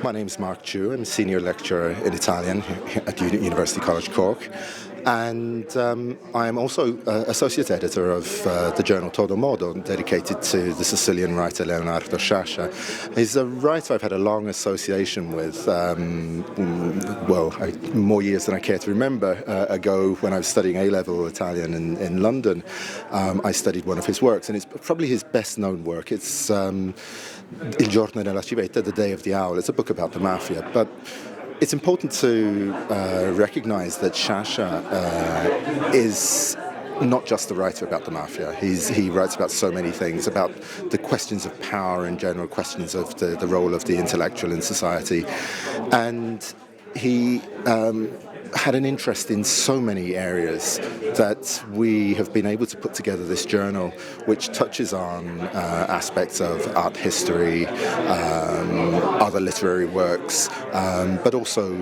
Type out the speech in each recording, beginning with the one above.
My name is Mark Chu. I'm a senior lecturer in Italian at University College Cork. And I am also associate editor of the journal Todomodo, dedicated to the Sicilian writer Leonardo Sciascia. He's a writer I've had a long association with, more years than I care to remember ago when I was studying A-level Italian in London. I studied one of his works, and it's probably his best-known work. It's Il giorno della civetta, The Day of the Owl. It's a book about the mafia, but it's important to recognize that Sciascia is not just a writer about the mafia. He writes about so many things, about the questions of power in general, questions of the role of the intellectual in society. And he had an interest in so many areas that we have been able to put together this journal, which touches on aspects of art history, other literary works, but also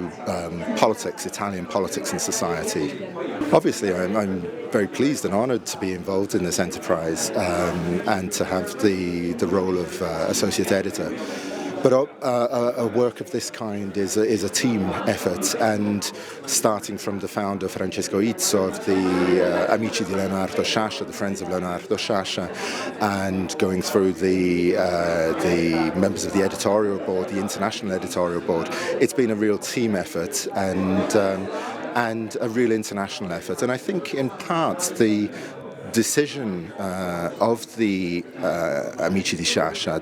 politics, Italian politics and society. Obviously, I'm very pleased and honoured to be involved in this enterprise and to have the role of associate editor. But a work of this kind is a team effort, and starting from the founder Francesco Izzo of the Amici di Leonardo Sciascia, the Friends of Leonardo Sciascia, and going through the members of the editorial board, the international editorial board, it's been a real team effort and a real international effort. And I think in part the decision of the Amici di Sciascia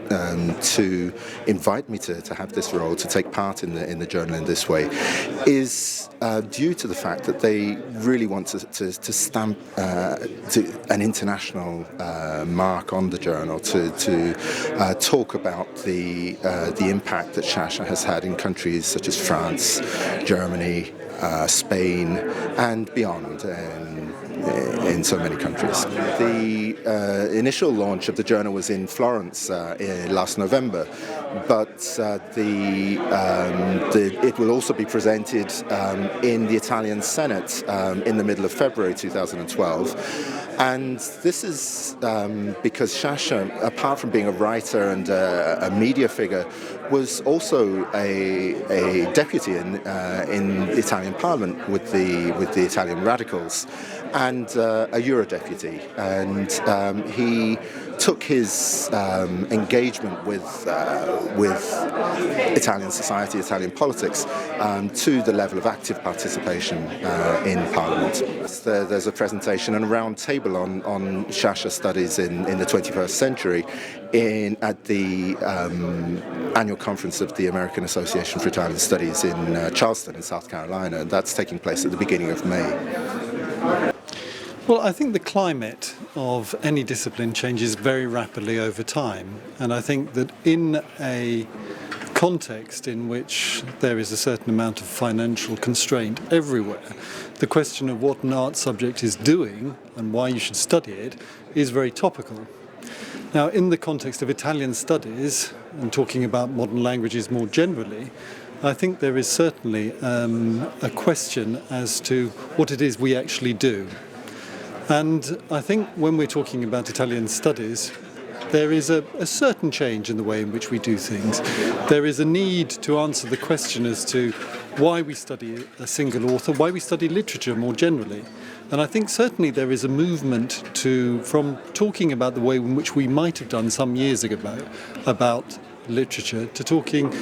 to invite me to have this role, to take part in the journal in this way, is due to the fact that they really want to stamp an international mark on the journal, to talk about the impact that Sciascia has had in countries such as France, Germany, Spain, and beyond. In so many countries. The initial launch of the journal was in Florence last November, but it will also be presented in the Italian Senate in the middle of February 2012. And this is because Sciascia, apart from being a writer and a media figure, was also a deputy in the Italian Parliament with the Italian Radicals, and a Eurodeputey. And he took his engagement with Italian society, Italian politics, to the level of active participation in Parliament. There's a presentation and a round table on Sciascia studies in the 21st century at the annual conference of the American Association for Italian Studies in Charleston in South Carolina. That's taking place at the beginning of May. Well, I think the climate of any discipline changes very rapidly over time, and I think that in a context in which there is a certain amount of financial constraint everywhere, the question of what an art subject is doing and why you should study it is very topical. Now, in the context of Italian studies, and talking about modern languages more generally, I think there is certainly a question as to what it is we actually do. And I think when we're talking about Italian studies, there is a certain change in the way in which we do things. There is a need to answer the question as to why we study a single author, why we study literature more generally. And I think certainly there is a movement from talking about the way in which we might have done some years ago about literature, to talking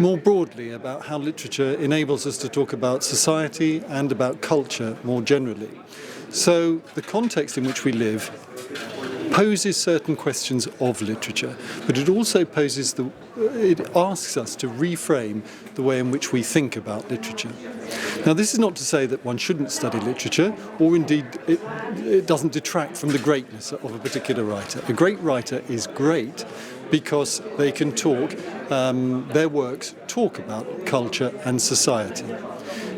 more broadly about how literature enables us to talk about society and about culture more generally. So the context in which we live poses certain questions of literature, but it also it asks us to reframe the way in which we think about literature. Now, this is not to say that one shouldn't study literature, or indeed it doesn't detract from the greatness of a particular writer. A great writer is great because they can their works talk about culture and society.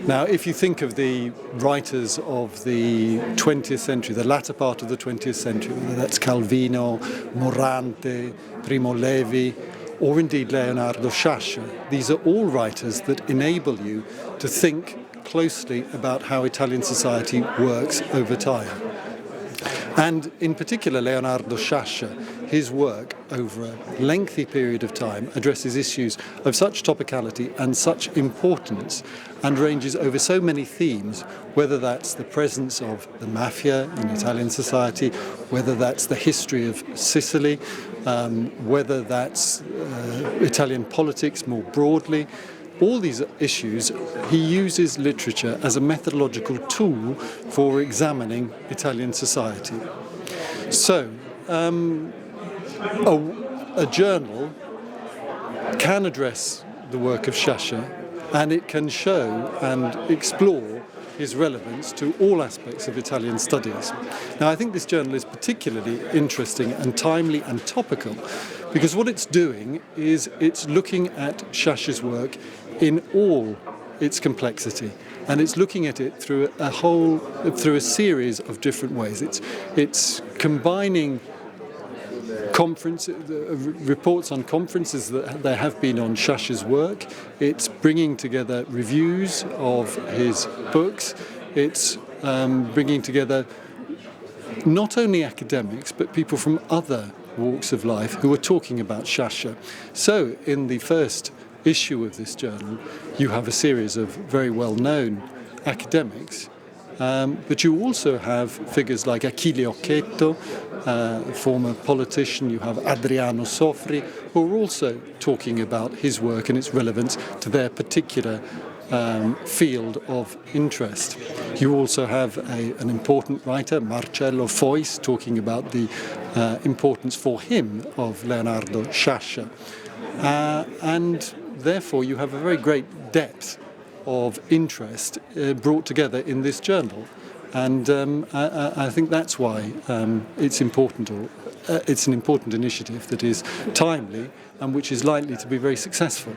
Now, if you think of the writers of the 20th century, the latter part of the 20th century, whether that's Calvino, Morante, Primo Levi, or indeed Leonardo Sciascia, these are all writers that enable you to think closely about how Italian society works over time. And in particular, Leonardo Sciascia, his work over a lengthy period of time addresses issues of such topicality and such importance and ranges over so many themes, whether that's the presence of the mafia in Italian society, whether that's the history of Sicily, whether that's Italian politics more broadly. All these issues, he uses literature as a methodological tool for examining Italian society. So, a journal can address the work of Sciascia, and it can show and explore his relevance to all aspects of Italian studies. Now, I think this journal is particularly interesting and timely and topical because what it's doing is it's looking at Sciascia's work in all its complexity, and it's looking at it through a series of different ways. It's combining reports on conferences that there have been on Sciascia's work. It's bringing together reviews of his books. It's bringing together not only academics but people from other walks of life who are talking about Sciascia. So in the first issue of this journal, you have a series of very well-known academics, but you also have figures like Achille Occhetto, former politician. You have Adriano Sofri, who are also talking about his work and its relevance to their particular field of interest. You also have an important writer, Marcello Fois, talking about the importance for him of Leonardo Sciascia. And therefore you have a very great depth of interest brought together in this journal. And I think that's why it's important, it's an important initiative that is timely and which is likely to be very successful.